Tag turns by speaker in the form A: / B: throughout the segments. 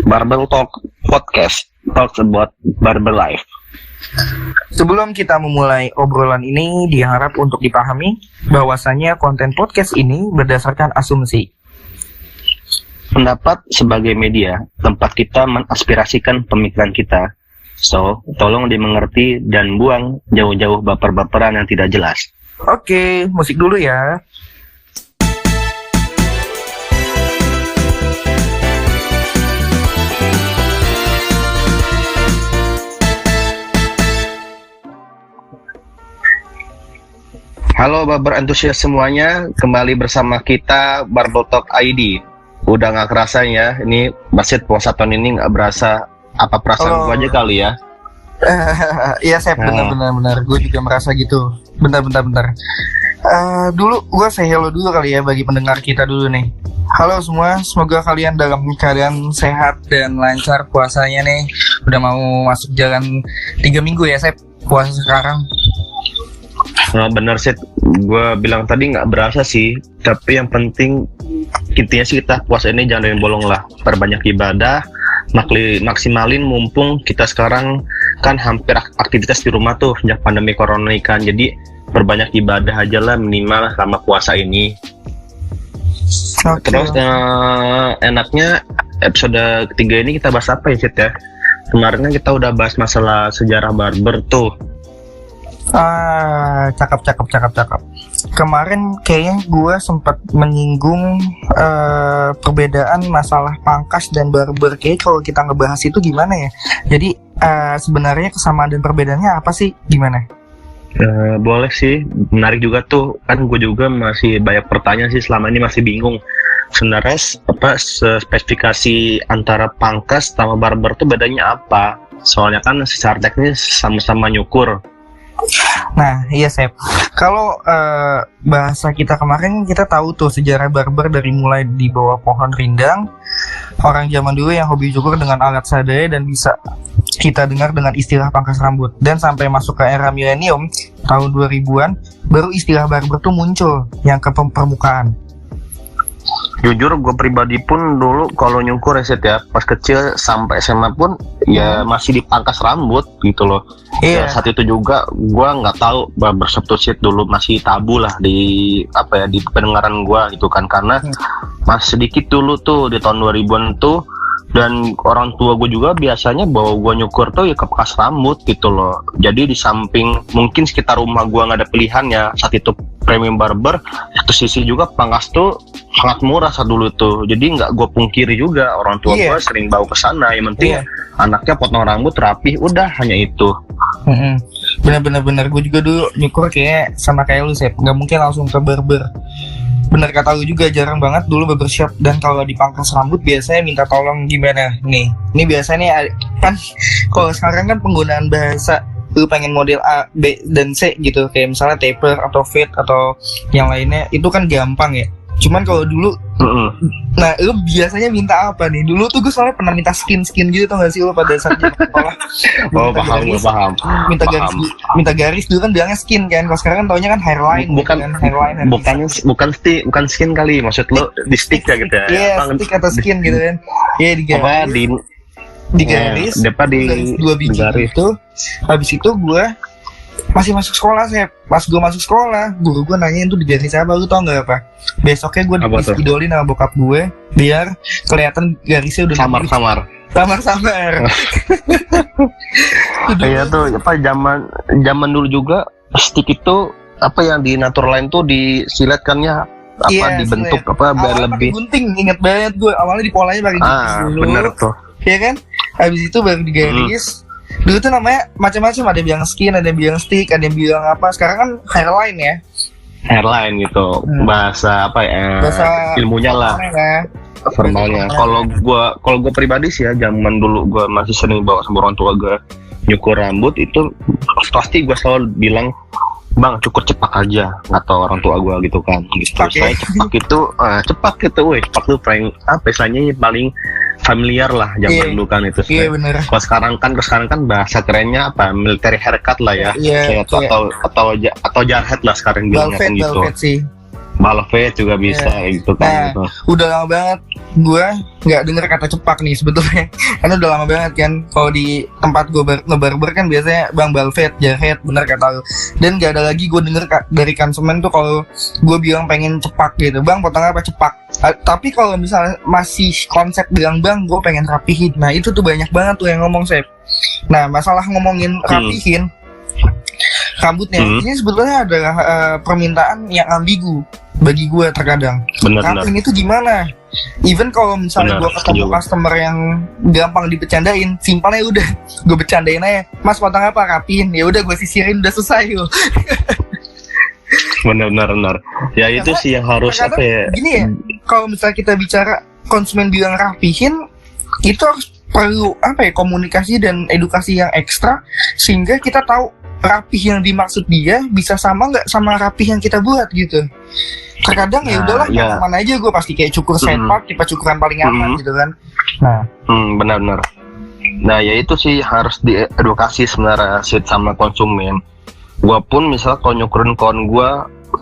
A: Barbel Talk Podcast, talks about barber life.
B: Sebelum kita memulai obrolan ini, diharap untuk dipahami bahwasannya konten podcast ini berdasarkan asumsi.
A: Pendapat sebagai media, tempat kita mengaspirasikan pemikiran kita. So, tolong dimengerti dan buang jauh-jauh baper-baperan yang tidak jelas.
B: Oke, musik dulu ya.
A: Halo barber antusias semuanya, kembali bersama kita Barbel Talk ID. Udah gak kerasa ya, ini Basit puasa tahun ini gak berasa. Apa perasaan gue aja kali ya?
B: Iya Sep, benar. Gue juga merasa gitu. Bentar. Dulu gue say hello dulu kali ya bagi pendengar kita dulu nih. Halo semua, semoga kalian dalam keadaan sehat dan lancar puasanya nih. Udah mau masuk jalan 3 minggu ya Sep, puasa sekarang.
A: Nah, bener sih, gue bilang tadi nggak berasa sih, tapi yang penting intinya sih kita puasa ini jangan bolong lah, perbanyak ibadah, maksimalin mumpung kita sekarang kan hampir aktivitas di rumah tuh sejak pandemi corona ini kan, jadi perbanyak ibadah aja lah minimal sama puasa ini. Terus enaknya episode ketiga ini kita bahas apa ya Cid ya? Kemarin kan kita udah bahas masalah sejarah barber tuh.
B: Cakep. Kemarin kayaknya gue sempat menyinggung perbedaan masalah pangkas dan barber. Kayaknya kalau kita ngebahas itu gimana ya? Jadi sebenarnya kesamaan dan perbedaannya apa sih? Gimana?
A: Boleh sih, menarik juga tuh. Kan gue juga masih banyak pertanyaan sih, selama ini masih bingung. Sebenarnya spesifikasi antara pangkas sama barber tuh bedanya apa? Soalnya kan secara teknis sama-sama nyukur.
B: Nah, iya Sep. Kalau bahasa kita kemarin kita tahu tuh sejarah barber dari mulai di bawah pohon rindang, orang zaman dulu yang hobi cukur dengan alat seadanya dan bisa kita dengar dengan istilah pangkas rambut. Dan sampai masuk ke era milenium tahun 2000-an, baru istilah barber tuh muncul yang ke permukaan.
A: Jujur gue pribadi pun dulu kalau nyukur ya pas kecil sampai SMA pun ya masih dipangkas rambut gitu loh.
B: Iya.
A: Ya, saat itu juga gue nggak tahu barber substitute dulu masih tabu lah di pendengaran gue gitu kan, karena masih sedikit dulu tuh di tahun 2000-an tuh, dan orang tua gue juga biasanya bawa gue nyukur tuh ya ke bekas rambut gitu loh. Jadi di samping mungkin sekitar rumah gue nggak ada pilihan ya saat itu premium barber, satu sisi juga pangkas tuh sangat murah saat dulu tuh. Jadi nggak gue pungkiri juga orang tua gue sering bawa ke sana. Yang penting anaknya potong rambut rapih, udah hanya itu.
B: Bener. Gue juga dulu nyukur kayak sama kayak lu Sep, nggak mungkin langsung ke barber. Bener kata lu juga, jarang banget dulu barbershop. Dan kalau dipangkas rambut biasanya minta tolong gimana nih. Ini biasanya kan kalau sekarang kan penggunaan bahasa, lu pengen model A, B, dan C gitu, kayak misalnya taper atau fade atau yang lainnya, itu kan gampang ya. Cuman kalau dulu, nah lu biasanya minta apa nih? Dulu tuh gue soalnya pernah minta skin gitu, tau gak sih lu pada saat sekolah?
A: Paham.
B: Minta garis dulu kan bilangnya skin kan. Kalau sekarang kan taunya kan hairline.
A: Bukan skin kali, maksud lu di stick ya gitu ya?
B: Iya, stick atau skin gitu kan. Iya, di garis. Di garis,
A: di
B: 2 biji itu. Habis itu gue masih masuk sekolah Sep. Pas gue masuk sekolah, guru gue nanyain tuh di garis apa, lu tau gak apa? Besoknya gue diidolin sama bokap gue biar kelihatan garisnya udah
A: samar. Iya tuh, apa zaman dulu juga stick itu apa yang di naturalin tuh disiletkannya dibentuk
B: silet.
A: Apa biar lebih
B: gunting. Ingat banget gue awalnya di polanya pakai gunting dulu.
A: Bener tuh.
B: Iya kan? Habis itu baru digaris. Dulu tuh namanya macam-macam, ada yang bilang skin, ada yang bilang stick, ada yang bilang apa. Sekarang kan hairline ya.
A: Hairline gitu. Bahasa apa ya?
B: Bahasa
A: ilmunya lah. Formalnya. Kalau gua pribadi sih ya, zaman dulu gua masih sering bawa sama orang tua gua nyukur rambut itu pasti gua selalu bilang, "Bang, cukur cepak aja," kata orang tua gua gitu kan. Gitu. Saya cepak gitu, cepak tuh paling istilahnya paling familiar lah zaman dulu kan itu.
B: Iya bener.
A: Kalau sekarang kan bahasa kerennya apa, military haircut lah ya.
B: Iya.
A: Atau jarhead lah sekarang bilangnya kan gitu.
B: Velvet sih.
A: Malvet juga bisa gitu kan.
B: Nah,
A: gitu.
B: Udah lama banget gue nggak dengar kata cepak nih sebetulnya. Karena udah lama banget kan. Kalau di tempat gue ngebarber kan biasanya bang balvet, jaret, bener kata lu. Dan nggak ada lagi gue denger dari konsumen tuh kalau gue bilang pengen cepak gitu, bang potong apa cepak. Tapi kalau misalnya masih konsep bilang bang gue pengen rapihin, nah itu tuh banyak banget tuh yang ngomong Sep. Nah masalah ngomongin rapihin rambutnya ini sebetulnya adalah permintaan yang ambigu bagi gue terkadang. Rapihin itu gimana? Even kalau misalnya gue ketemu customer yang gampang dibecandain, simpelnya udah gue bercandain aja, mas potong apa rapihin, ya udah gue sisirin udah selesai loh.
A: Benar. Ya itu sih yang harus apa ya?
B: Gini ya, kalau misalnya kita bicara konsumen bilang rapihin, itu harus perlu apa ya, komunikasi dan edukasi yang ekstra sehingga kita tahu rapih yang dimaksud dia bisa sama nggak sama rapih yang kita buat gitu. Terkadang ya udahlah mana aja gue pasti kayak cukur side part, tipe cukuran paling aman gitu kan. Nah,
A: benar. Nah ya itu sih harus diedukasi sebenarnya sih sama konsumen. Gue pun misal kalau nyukurin kawan gue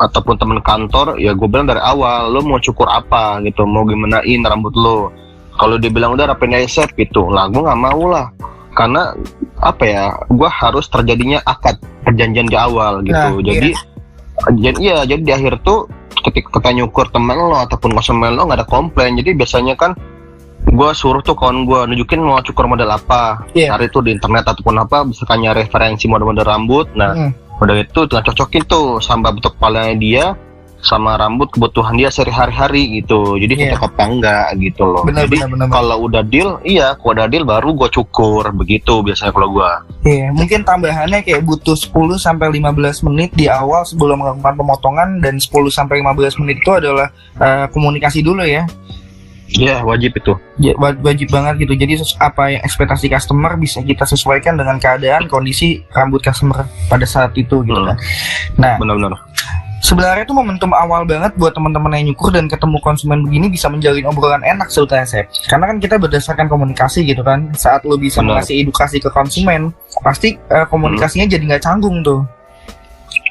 A: ataupun teman kantor, ya gue bilang dari awal lo mau cukur apa gitu, mau gimanain rambut lo. Kalau dia bilang udah rapiin aja set gitu, lah gue nggak mau lah. Karena apa ya, gue harus terjadinya akad perjanjian di awal gitu. Jadi di akhir tuh ketika kita nyukur teman lo ataupun konsumen lo nggak ada komplain. Jadi biasanya kan gue suruh tuh kawan gue nunjukin mau cukur model apa, cari tuh di internet ataupun apa, misalkan nyari referensi model-model rambut. Nah udah itu tinggal cocokin tuh sama bentuk kepalanya dia sama rambut kebutuhan dia sehari-hari gitu. Jadi cocok apa enggak gitu loh.
B: Bener.
A: Kalau udah deal, kalau udah deal baru gue cukur begitu biasanya kalau gue.
B: Mungkin tambahannya kayak butuh 10-15 menit di awal sebelum melakukan pemotongan, dan 10-15 menit itu adalah komunikasi dulu ya.
A: Iya, wajib itu.
B: Ya, wajib banget gitu. Jadi apa yang ekspektasi customer bisa kita sesuaikan dengan keadaan kondisi rambut customer pada saat itu gitu kan. Nah,
A: benar.
B: sebenarnya itu momentum awal banget buat teman-teman yang nyukur dan ketemu konsumen begini bisa menjalin obrolan enak sebetulnya Sep. Karena kan kita berdasarkan komunikasi gitu kan. Saat lo bisa ngasih edukasi ke konsumen, pasti komunikasinya jadi nggak canggung tuh.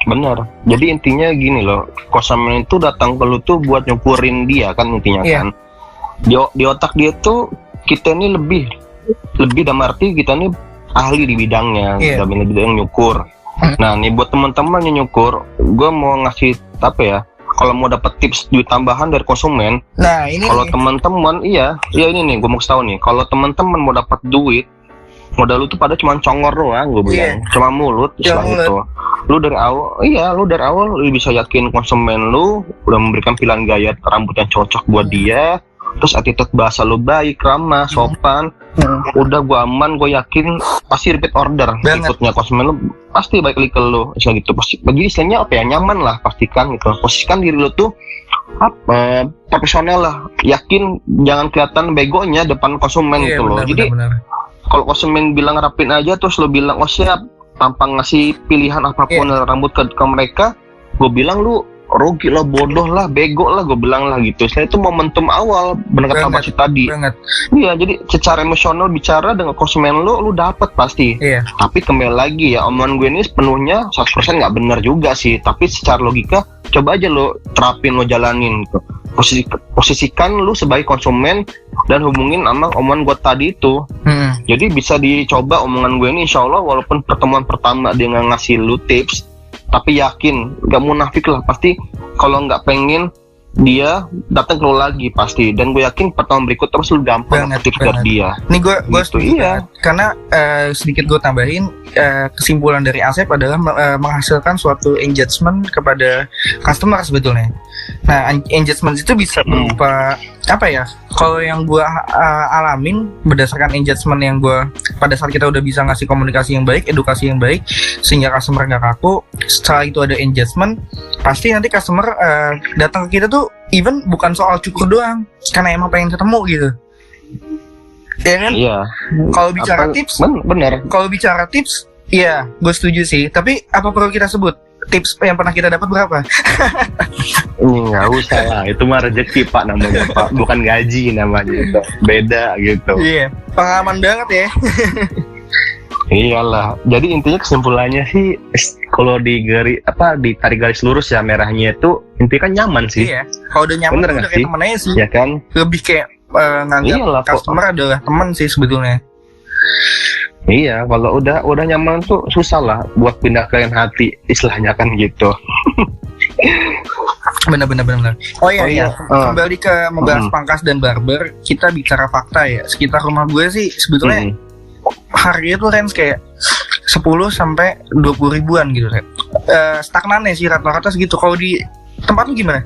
A: Bener. Jadi intinya gini loh, konsumen itu datang ke lu tuh buat nyukurin dia kan intinya kan. Di otak dia tuh kita ini lebih dalam arti kita ini ahli di bidangnya, dalam bidang nyukur. Nah nih buat teman-teman yang nyukur, gue mau ngasih apa ya, kalau mau dapat tips duit tambahan dari konsumen.
B: Nah ini
A: kalau teman-teman ini nih gue mau kasih tahu nih, kalau teman-teman mau dapat duit, modal lu tuh pada cuma congor doang, gue bilang cuma mulut gitu. Lu dari awal lu bisa yakin konsumen lu udah memberikan pilihan gaya rambut yang cocok buat dia. Terus attitude bahasa lu baik, ramah, sopan, udah gua aman, gua yakin pasti repeat order. Ikutnya konsumen lu pasti balik lagi ke lu, istilah gitu. Jadi istilahnya apa ya, nyaman lah, pastikan gitu. Posisikan diri lu tuh profesional lah, yakin jangan kelihatan begonya depan konsumen gitu loh. Jadi kalau konsumen bilang rapin aja terus lu bilang oh siap, tanpa ngasih pilihan apapun rambut ke mereka, gua bilang lu rugi lah, bodoh lah, bego lah, gue bilang lah gitu. Setelah itu momentum awal bener kata Bashi tadi. Iya, jadi secara emosional bicara dengan konsumen lu dapat pasti. Tapi kembali lagi ya, omongan gue ini sepenuhnya 100% nggak benar juga sih. Tapi secara logika, coba aja lo terapin, lo jalanin gitu. Posisikan lu sebagai konsumen dan hubungin sama omongan gue tadi itu. Jadi bisa dicoba omongan gue ini, insya Allah walaupun pertemuan pertama dia nggak ngasih lu tips, tapi yakin, gak munafik lah, pasti kalau nggak pengen dia datang ke lo lagi pasti. Dan gue yakin pertemuan berikut terus lu gampang tips dari dia.
B: Nih gue karena sedikit gue tambahin, kesimpulan dari Asep adalah menghasilkan suatu engagement kepada customer sebetulnya. Nah engagement itu bisa berupa apa ya, kalau yang gue alamin berdasarkan engagement yang gue pada saat kita udah bisa ngasih komunikasi yang baik, edukasi yang baik sehingga customer nggak kaku, setelah itu ada engagement, pasti nanti customer datang ke kita tuh even bukan soal cukur doang, karena emang pengen ketemu gitu. Ya kan? Iya. Kalau bicara tips,
A: bener.
B: Kalau bicara tips, iya, gue setuju sih. Tapi apa perlu kita sebut tips yang pernah kita dapat berapa?
A: Nggak usah lah, itu mah rezeki Pak namanya Pak, bukan gaji namanya itu, beda gitu.
B: Iya, pengalaman banget ya.
A: Iyalah, jadi intinya kesimpulannya sih, kalau ditarik garis lurus ya merahnya itu intinya kan nyaman sih.
B: Iya, kalau udah nyaman bener udah kayak temen aja sih.
A: Ya kan?
B: Lebih kayak nganggap
A: Iyalah,
B: customer adalah teman sih sebetulnya.
A: Iya, kalau udah nyaman tuh susah lah buat pindah ke lain hati, istilahnya kan gitu.
B: Benar. Oh iya. Kembali ke membahas pangkas dan barber, kita bicara fakta ya. Sekitar rumah gue sih sebetulnya harganya tuh range kayak 10 sampai 20 ribuan gitu kan. Stagnan ya sih rata-rata segitu. Kalau di tempat lu gimana?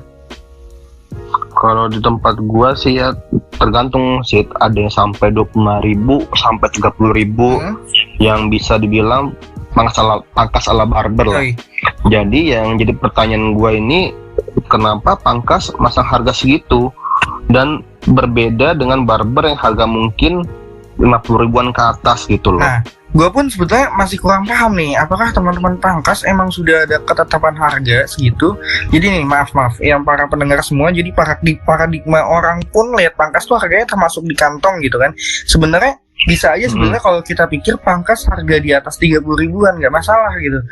A: Kalau di tempat gua sih ya tergantung sih, ada yang sampai 25.000 sampai 30.000 yang bisa dibilang pangkas ala barber lah. Jadi yang jadi pertanyaan gua ini, kenapa pangkas masang harga segitu dan berbeda dengan barber yang harga mungkin 50 ribuan ke atas gitu loh.
B: Nah, gue pun sebetulnya masih kurang paham nih, apakah teman-teman pangkas emang sudah ada ketetapan harga segitu. Jadi nih, maaf yang para pendengar semua, jadi paradigma orang pun lihat pangkas tuh harganya termasuk di kantong gitu kan. Sebenarnya bisa aja sebenarnya kalau kita pikir pangkas harga di atas 30 ribuan nggak masalah gitu.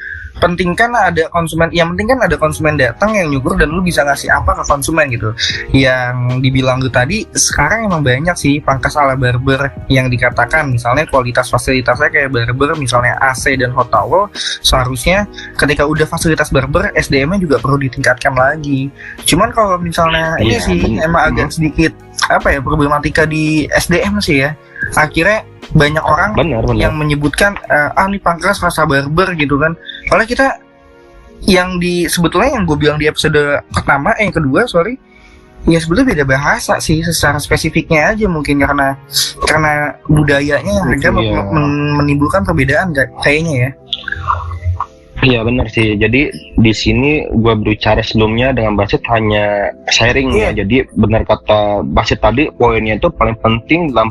B: Penting kan ada konsumen, yang penting kan ada konsumen datang yang nyukur dan lu bisa ngasih apa ke konsumen gitu. Yang dibilang lu tadi, sekarang emang banyak sih pangkas ala barber yang dikatakan misalnya kualitas fasilitasnya kayak barber misalnya AC dan hot towel, seharusnya ketika udah fasilitas barber SDM-nya juga perlu ditingkatkan lagi. Cuman kalau misalnya ini sih emang agak sedikit apa ya, problematika di SDM sih ya. Akhirnya banyak orang yang menyebutkan nih pangkas rasa barber gitu kan. Soalnya kita yang sebetulnya yang gue bilang di episode pertama, yang kedua sorry, ya sebetulnya beda bahasa sih secara spesifiknya aja, mungkin karena budayanya agak menimbulkan perbedaan kayaknya ya.
A: Iya benar sih. Jadi di sini gue berbicara sebelumnya dengan Basit hanya sharing ya. Jadi benar kata Basit tadi, poinnya itu paling penting dalam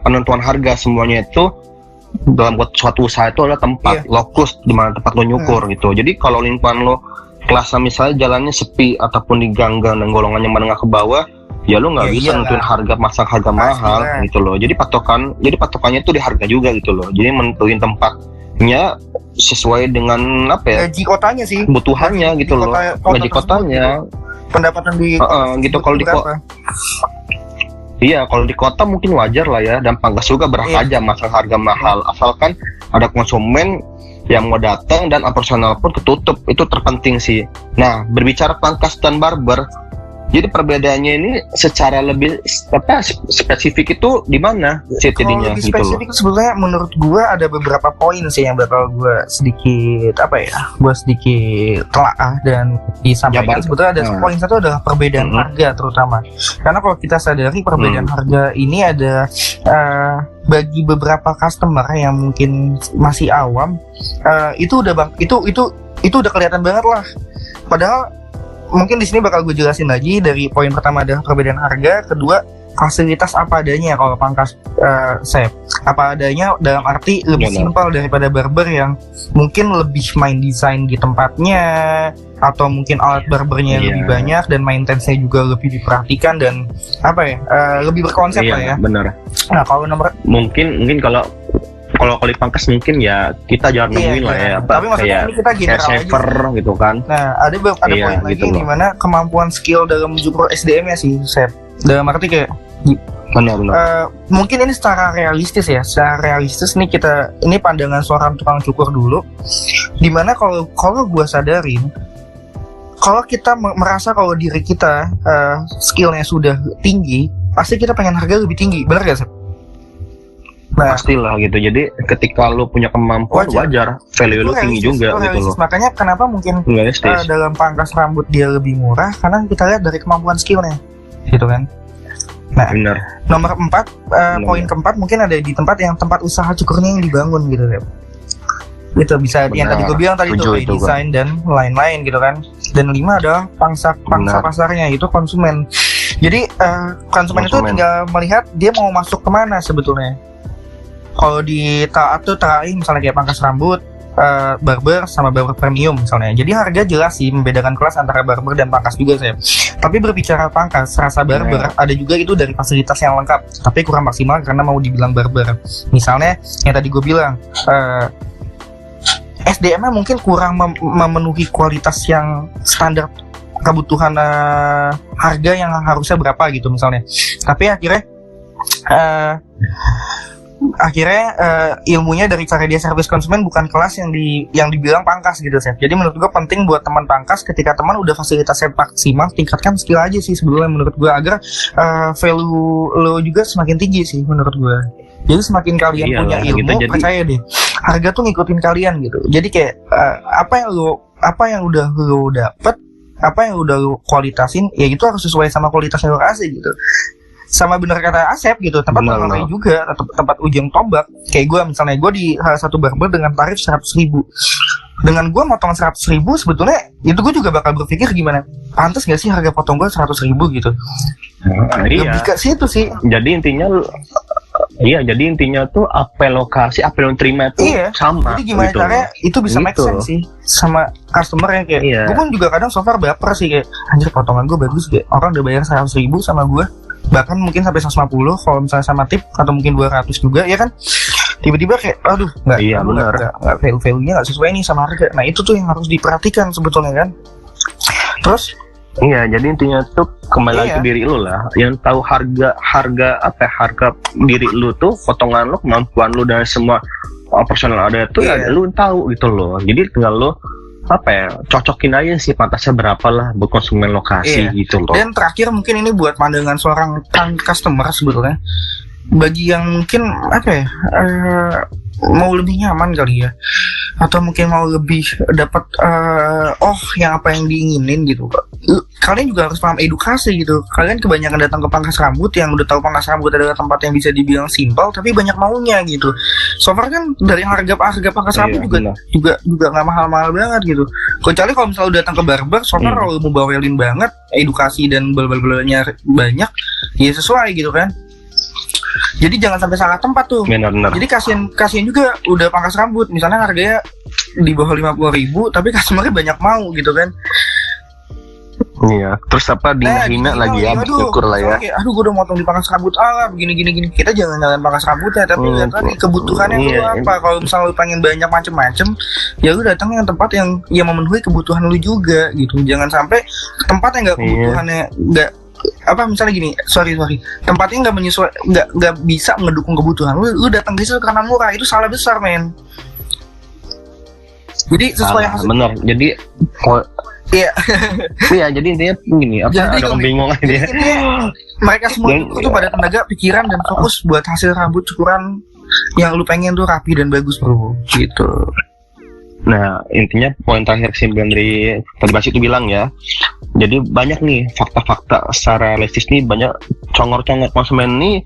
A: penentuan harga semuanya itu dalam buat suatu usaha itu adalah tempat lokus di mana tempat lo nyukur gitu. Jadi kalau lingkungan lo kelasnya misalnya jalannya sepi ataupun di gang-gang dan golongannya menengah ke bawah, ya lo nggak bisa nentuin masang harga mahal gitu loh. Jadi patokannya itu di harga juga gitu loh. Jadi menentuin tempatnya sesuai dengan apa ya?
B: Gaji kotanya sih.
A: Kebutuhannya gitu loh. Gaji kotanya.
B: Pendapatan di
A: gitu kalau di kota. Iya, kalau di kota mungkin wajar lah ya, dan pangkas juga berhak aja masang harga mahal, asalkan ada konsumen yang mau datang dan operasional pun ketutup, itu terpenting sih. Nah, berbicara pangkas dan barber, jadi perbedaannya ini secara lebih spesifik itu di mana sih jadinya gitu loh. Spesifik
B: sebenarnya menurut gua ada beberapa poin sih yang bakal gua sedikit telaah dan disampaikan. Sebetulnya ada poin satu adalah perbedaan harga terutama. Karena kalau kita sadari perbedaan harga ini ada bagi beberapa customer yang mungkin masih awam, itu udah kelihatan banget lah. Padahal mungkin di sini bakal gue jelasin lagi. Dari poin pertama adalah perbedaan harga, kedua fasilitas apa adanya. Kalau pangkas Sep apa adanya dalam arti lebih simpel daripada barber yang mungkin lebih main desain di tempatnya, atau mungkin alat barbernya lebih banyak dan maintenance-nya juga lebih diperhatikan dan lebih berkonsep lah ya.
A: Benar.
B: Nah kalau
A: mungkin kalau di pangkas mungkin ya kita jarang nemuin lah ya,
B: tapi maksudnya ini kita
A: kayak shaver gitu kan.
B: Nah ada poin lagi di mana kemampuan skill dalam mencukur SDM-nya sih Sep. Dalam arti kayak
A: benar.
B: Mungkin ini secara realistis nih, ini pandangan seorang tukang cukur dulu, dimana kalau gue sadarin, kalau kita merasa kalau diri kita skillnya sudah tinggi, pasti kita pengen harga lebih tinggi, benar gak Sep? Nah,
A: pastilah gitu. Jadi ketika lo punya kemampuan wajar value lo tinggi juga gitu loh.
B: Makanya kenapa mungkin dalam pangkas rambut dia lebih murah, karena kita lihat dari kemampuan skillnya gitu kan. Nah, bener. Nomor 4, poin keempat mungkin ada di tempat usaha cukurnya yang dibangun gitu ya. Itu bisa yang tadi gue bilang tadi itu kayak desain dan lain-lain gitu kan. Dan 5 adalah pangsa pasarnya, itu konsumen. Jadi konsumen itu tinggal melihat dia mau masuk kemana sebetulnya. Kalau di TAI misalnya kayak pangkas rambut, barber sama barber premium misalnya. Jadi harga jelas sih membedakan kelas antara barber dan pangkas juga saya. Tapi berbicara pangkas, rasa barber ada juga itu dari fasilitas yang lengkap, tapi kurang maksimal karena mau dibilang barber. Misalnya yang tadi gue bilang, SDM-nya mungkin kurang memenuhi kualitas yang standar kebutuhan harga yang harusnya berapa gitu misalnya. Tapi akhirnya ilmunya dari cara dia service konsumen bukan kelas yang dibilang pangkas gitu Chef. Jadi menurut gue penting buat teman pangkas ketika teman udah fasilitasnya maksimal, tingkatkan skill aja sih sebetulnya menurut gue agar value lo juga semakin tinggi sih menurut gue. Jadi semakin kalian punya ilmu, gitu, percaya deh harga tuh ngikutin kalian gitu. Jadi kayak apa yang udah lo dapet, apa yang udah lo kualitasin, ya itu harus sesuai sama kualitas yang lo kasih gitu. Sama bener kata Asep gitu, tempat mengenai juga tempat ujung tombak. Kayak gue misalnya, gue di salah satu barber dengan tarif 100.000. Dengan gue motong 100.000 sebetulnya itu gue juga bakal berpikir gimana, pantas gak sih harga potong gue 100.000 gitu. Lebih ke situ sih.
A: Jadi intinya tuh apa yang lo kasih, apa yang lo terima itu sama.
B: Jadi gimana gitu caranya itu bisa make sense sih sama customer yang kayak gue pun juga kadang so far baper sih kayak anjir potongan gue bagus kayak orang udah bayar 100.000 sama gue, bahkan mungkin sampai 150 kalau misalnya sama tip, atau mungkin 200 juga ya kan. Tiba-tiba kayak aduh nggak value-nya nggak sesuai nih sama harga. Nah itu tuh yang harus diperhatikan sebetulnya kan. Terus
A: jadi intinya tuh kembali lagi ke diri lu lah, yang tahu harga diri lu tuh, potongan lu, kemampuan lu dan semua personal ada tuh lu tahu gitu loh. Jadi tinggal lu cocokin aja sih pantasnya berapa lah buat konsumen lokasi gitu loh.
B: Dan terakhir mungkin ini buat pandangan seorang customer sebetulnya, bagi yang mungkin mau lebih nyaman kali ya, atau mungkin mau lebih dapat yang apa yang diinginin gitu, kalian juga harus paham edukasi gitu. Kalian kebanyakan datang ke pangkas rambut yang udah tahu pangkas rambut adalah tempat yang bisa dibilang simpel tapi banyak maunya gitu. So far kan dari harga pangkas rambut juga nggak mahal-mahal banget gitu. Kecuali kalau misalnya udah datang ke barber, so far kalau mau bawelin banget, edukasi dan bel-bel-belnya banyak, ya sesuai gitu kan. Jadi jangan sampai salah tempat tuh.
A: Benar.
B: Jadi kasihan juga udah pangkas rambut, misalnya harganya di bawah 50.000 tapi customernya banyak mau gitu kan.
A: Iya, terus dihina lagi ya, syukur lah ya.
B: Aduh, gue udah motong di pangkas rambut begini. Kita jangan nyalain pangkas rambutnya, tapi lihat tadi kebutuhannya lu apa. Kalau misalnya lu pengen banyak macem-macem, ya lu datang yang tempat yang memenuhi kebutuhan lu juga gitu. Jangan sampai tempat yang kebutuhannya nggak misalnya gini, sorry tempatnya nggak menyesuai, nggak bisa mendukung kebutuhan lu datang di situ karena murah, itu salah besar men. Jadi sesuai
A: bener. Jadi jadi intinya gini, ada kebingungan dia.
B: Mereka semua itu pada tenaga, pikiran dan fokus buat hasil rambut cukuran yang lu pengen tuh rapi dan bagus bro, gitu.
A: Nah intinya poin terakhir kesimpulan dari tadi Bas itu bilang ya, jadi banyak nih fakta-fakta secara realistis nih, banyak congor-congor konsumen nih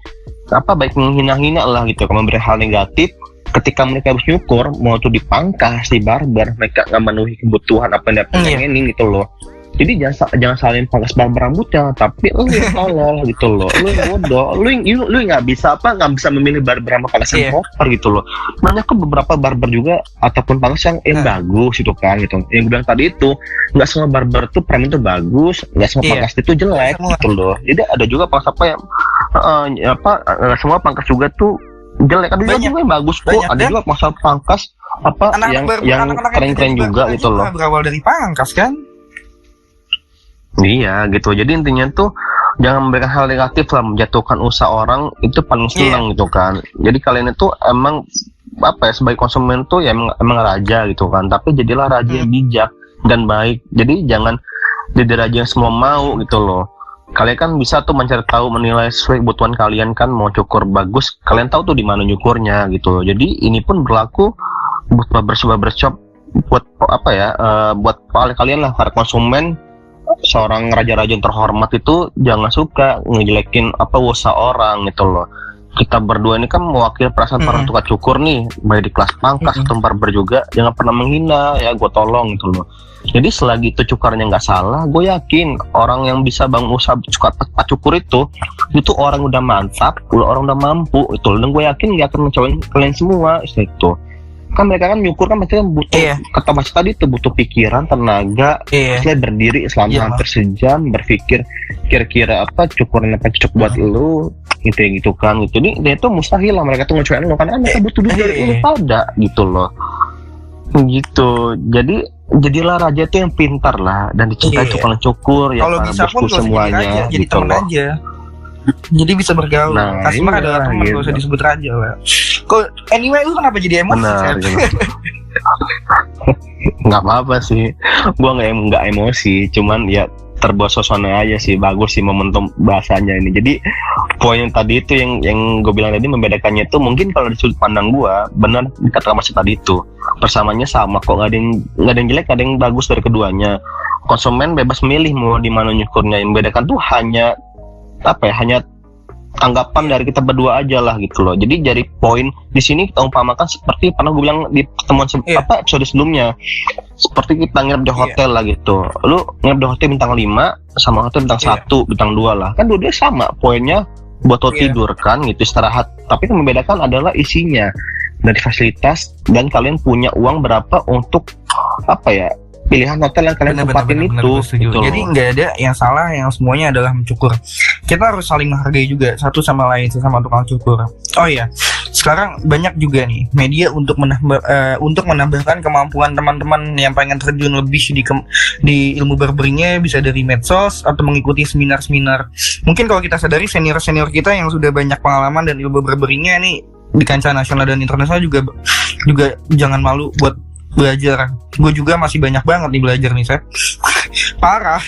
A: baik menghina-hina lah gitu, memberi hal negatif ketika mereka harus nyukur, mau tuh dipangkas, di barber, mereka nggak memenuhi kebutuhan apa yang dia pengenin gitu loh. Jadi jangan salin pangkas barber rambutnya, tapi lu yang tolol gitu loh, lu yang bodoh, lu nggak bisa memilih barber sama pangkas yang proper gitu loh. Banyak kok beberapa barber juga ataupun pangkas yang bagus gitu kan gitu. Yang gue bilang tadi itu nggak semua barber tuh premium tuh bagus, nggak semua pangkas itu jelek gitu loh. Jadi ada juga pangkas semua pangkas juga tuh jelek, ada juga yang bagus kok. Ada juga pangkas yang keren-keren juga gitu loh.
B: Berawal dari pangkas kan.
A: Iya gitu. Jadi intinya tuh jangan memberikan hal negatif lah, menjatuhkan usaha orang itu paling senang gitu kan. Jadi kalian itu emang sebagai konsumen tuh ya emang raja gitu kan. Tapi jadilah raja yang bijak dan baik. Jadi jangan jadi raja yang semua mau gitu loh. Kalian kan bisa tuh mencari tahu, menilai sesuai kebutuhan kalian kan. Mau cukur bagus, kalian tahu tuh di mana nyukurnya gitu. Jadi ini pun berlaku buat barbershop buat buat kalian lah para konsumen. Seorang raja-raja yang terhormat itu jangan suka ngejelekin usaha orang gitu loh. Kita berdua ini kan mewakili perasaan para tukang cukur nih, baik di kelas pangkas atau barber juga, jangan pernah menghina ya, gue tolong gitu loh. Jadi selagi itu cukurnya nggak salah, gue yakin orang yang bisa bangun usaha cukur itu orang udah mantap, orang udah mampu itu, dan gue yakin nggak akan mencobain kalian semua itu. Kan mereka kan nyukur kan pasti butuh kata Mas tadi itu butuh pikiran, tenaga, selesai berdiri selama hampir sejam berpikir kira-kira cukuran apa cocok buat lu gitu kan gitu. Jadi dia tuh mustahil lah mereka tuh ngecuekin lu, karena mereka butuh duit dari lu pada gitu loh. gitu. Jadi jadilah raja itu yang pintar lah dan dicintai
B: Iya.
A: tukang cukur ya
B: Kalau
A: kan,
B: bisa pun
A: bosku
B: gak usah jadi raja,
A: semuanya
B: jadi
A: gitu
B: temen
A: loh.
B: aja. Jadi bisa bergaul.
A: Nah,
B: Customer
A: iya,
B: adalah teman,
A: gitu.
B: gak usah disebut raja lah. Kok anyway lu kenapa jadi emosi?
A: Benar
B: Sep?
A: gitu. Nggak apa-apa sih, gua nggak emosi, cuman ya terbawa suasana aja sih. Bagus sih momentum bahasanya ini. Jadi poin yang tadi itu yang gue bilang tadi membedakannya itu mungkin kalau di sudut pandang gua benar kata Mas tadi itu persamaannya sama kok, nggak ada yang jelek, nggak ada yang bagus dari keduanya. Konsumen bebas milih mau di mana nyukurnya. Yang membedakan tuh hanya apa ya, hanya anggapan dari kita berdua aja lah gitu loh. Jadi dari poin di sini kita umpamakan seperti pernah gue bilang di pertemuan episode sebelumnya, seperti kita nginep di hotel lah gitu. Lu nginep di hotel bintang 5 sama hotel bintang 1, bintang 2 lah. Kan dua-duanya sama poinnya buat lo tidur kan gitu, istirahat. Tapi yang membedakan adalah isinya dari fasilitas dan kalian punya uang berapa untuk apa ya, pilihan hotel yang kalian tempatin itu gitu.
B: Jadi nggak ada yang salah, yang semuanya adalah mencukur. Kita harus saling menghargai juga satu sama lain, sesama tukang cukur. Oh iya, sekarang banyak juga nih media untuk menambahkan kemampuan teman-teman yang pengen terjun lebih di ilmu barberingnya, bisa dari medsos atau mengikuti seminar-seminar. Mungkin kalau kita sadari senior-senior kita yang sudah banyak pengalaman dan ilmu barberingnya nih di kancah nasional dan internasional juga jangan malu buat belajar. Gue juga masih banyak banget nih belajar nih, Sep. Parah.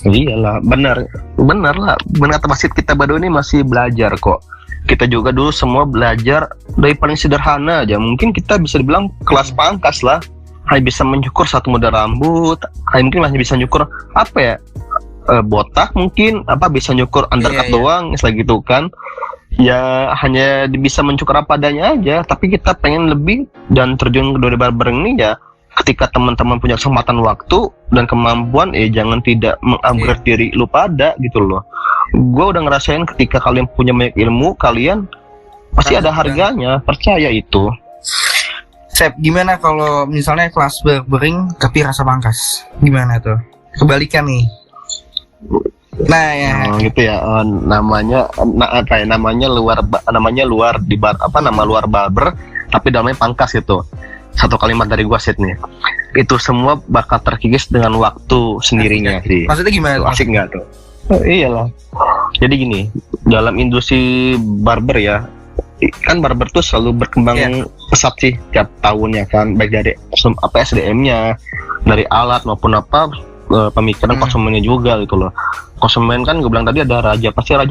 A: Iyalah, benar lah. Benar kata Basit, kita berdua ini masih belajar kok. Kita juga dulu semua belajar dari paling sederhana aja. Mungkin kita bisa dibilang kelas pangkas lah. Hanya bisa mencukur satu model rambut. Mungkin hanya bisa nyukur apa ya, botak mungkin. Apa bisa nyukur undercut doang, misalnya gitu kan. Ya hanya bisa mencukur apa adanya aja. Tapi kita pengen lebih dan terjun ke dunia barbering ini ya. Ketika teman-teman punya kesempatan waktu dan kemampuan, jangan tidak mengupgrade diri lu pada gitu loh. Gue udah ngerasain ketika kalian punya banyak ilmu, kalian pasti ada harganya, percaya itu.
B: Sep, gimana kalau misalnya kelas barbering tapi rasa pangkas? Gimana tuh? Kebalikan nih. Nah ya.
A: Gitu ya. Namanya luar di bar, nama luar barber tapi dalamnya pangkas gitu. Satu kalimat dari gua Sid nih. Itu semua bakal terkikis dengan waktu sendirinya sih.
B: Maksudnya gimana?
A: Asik nggak tuh? Iyalah. Jadi gini, dalam industri barber ya, kan barber tuh selalu berkembang pesat sih tiap tahunnya kan, baik dari SDM-nya, dari alat maupun pemikiran konsumennya juga gitu loh. Konsumen kan gue bilang tadi ada raja, pastilah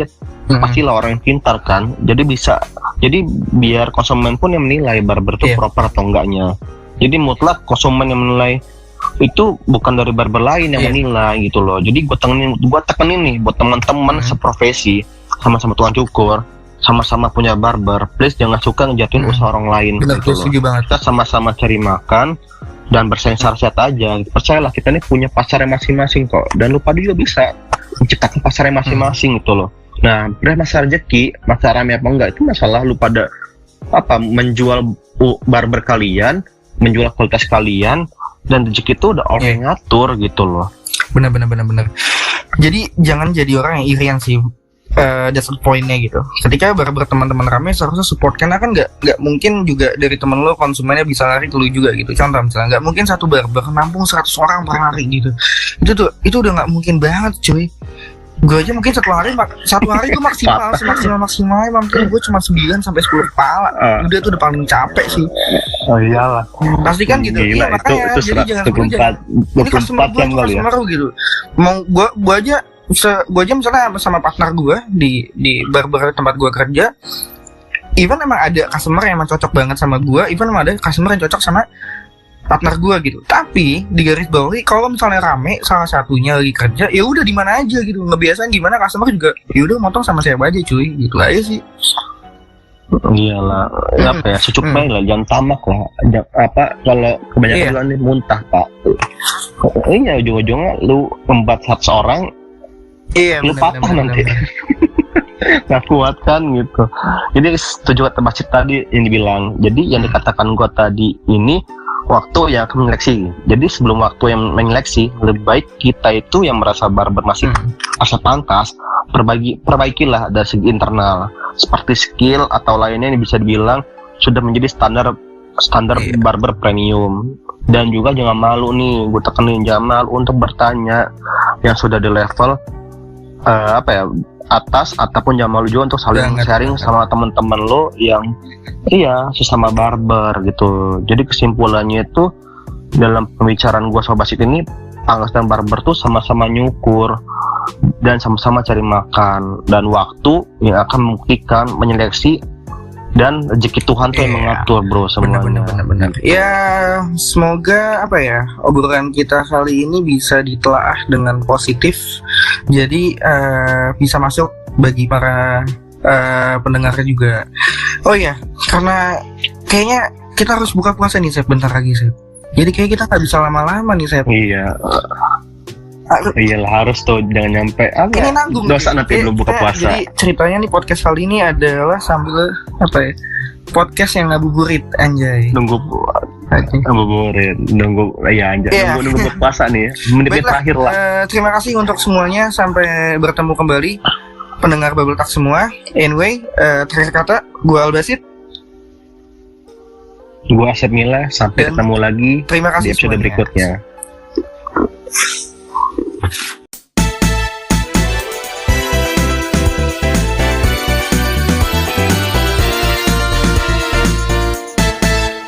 A: orang yang pintar kan. Jadi biar konsumen pun yang menilai barber itu proper atau enggaknya. Jadi mutlak konsumen yang menilai, itu bukan dari barber lain yang menilai gitu loh. Jadi gue tekenin nih buat teman-teman seprofesi, sama-sama tukang cukur, sama-sama punya barber, please jangan suka ngejatuhin usaha orang lain.
B: Benar,
A: gitu loh.
B: banget.
A: Kita sama-sama cari makan dan bersaing sehat aja. Percayalah, kita ini punya pasarnya masing-masing kok. Dan lu pada juga bisa menciptakan pasarnya masing-masing gitu loh. Nah, masalah rezeki, masalah rame apa enggak, itu masalah lu pada menjual barber kalian, menjual kualitas kalian, dan rezeki itu udah orang yang ngatur gitu loh.
B: Benar. Jadi jangan jadi orang yang irian sih. That's the point-nya gitu. Ketika barber teman-teman rame, seharusnya support, karena kan nggak mungkin juga dari temen lo konsumennya bisa lari ke lu juga gitu. Contoh misalnya nggak mungkin satu barber nampung 100 orang per hari gitu. Itu udah nggak mungkin banget cuy. Gue aja mungkin satu hari gue maksimal mungkin gue cuma 9 sampai 10 kepala. Udah tuh udah paling capek sih.
A: Oh iyalah.
B: Pasti kan gitu.
A: Gila,
B: Iya makanya
A: itu
B: jadi jangan ini customer gue tuh customer gitu. Mau gue aja misalnya sama partner gue di barber tempat gue kerja, even emang ada customer yang emang cocok banget sama gue, even emang ada customer yang cocok sama partner gue gitu. Tapi di garis bawahi, kalau misalnya rame salah satunya lagi kerja, ya udah di mana aja gitu. Ngebiasain gimana customer juga, ya udah motong sama siapa aja cuy, gitu aja sih.
A: Iyalah, apa ya, secukupnya lah, jangan tamak lah. Kalau kebanyakan lu muntah pak. Ini ujung-ujungnya lu membuat seorang, lu patah nanti. Nggak kuat kan gitu. Jadi setuju kata Basit tadi yang dibilang. Jadi yang dikatakan gua tadi ini waktu yang akan menyeleksi. Jadi sebelum waktu yang menyeleksi, lebih baik kita itu yang merasa barber masih asa pangkas, perbaikilah dari segi internal, seperti skill atau lainnya yang bisa dibilang sudah menjadi standar barber premium. Dan juga jangan malu nih, gue tekenin, jangan malu untuk bertanya yang sudah di level atas, ataupun jangan malu juga untuk saling sharing sama teman-teman lo yang sesama barber gitu. Jadi kesimpulannya itu dalam pembicaraan gue soal Basit ini, Pangkas dan barber tuh sama-sama nyukur dan sama-sama cari makan, dan waktu yang akan membuktikan, menyeleksi, dan rezeki Tuhan tuh yang mengatur bro semuanya.
B: Benar. Ya semoga obrolan kita kali ini bisa ditelaah dengan positif, jadi bisa masuk bagi para pendengar juga. Oh ya, karena kayaknya kita harus buka puasa nih Sep, bentar lagi Sep. Jadi kayak kita nggak bisa lama-lama nih Sep.
A: Iya. Iyalah harus tuh, jangan nyampe
B: ini nanggung
A: dosa nanti belum buka puasa.
B: Jadi ceritanya nih podcast kali ini adalah sambil podcast yang ngabuburit anjay.
A: Nunggu buka puasa nih, menit terakhir lah.
B: Terima kasih untuk semuanya, sampai bertemu kembali pendengar Bubble Talk semua. Anyway, terakhir kata gua Albasit,
A: gua Asep Mila, sampai ketemu lagi
B: terima kasih
A: di episode
B: semuanya.
A: berikutnya.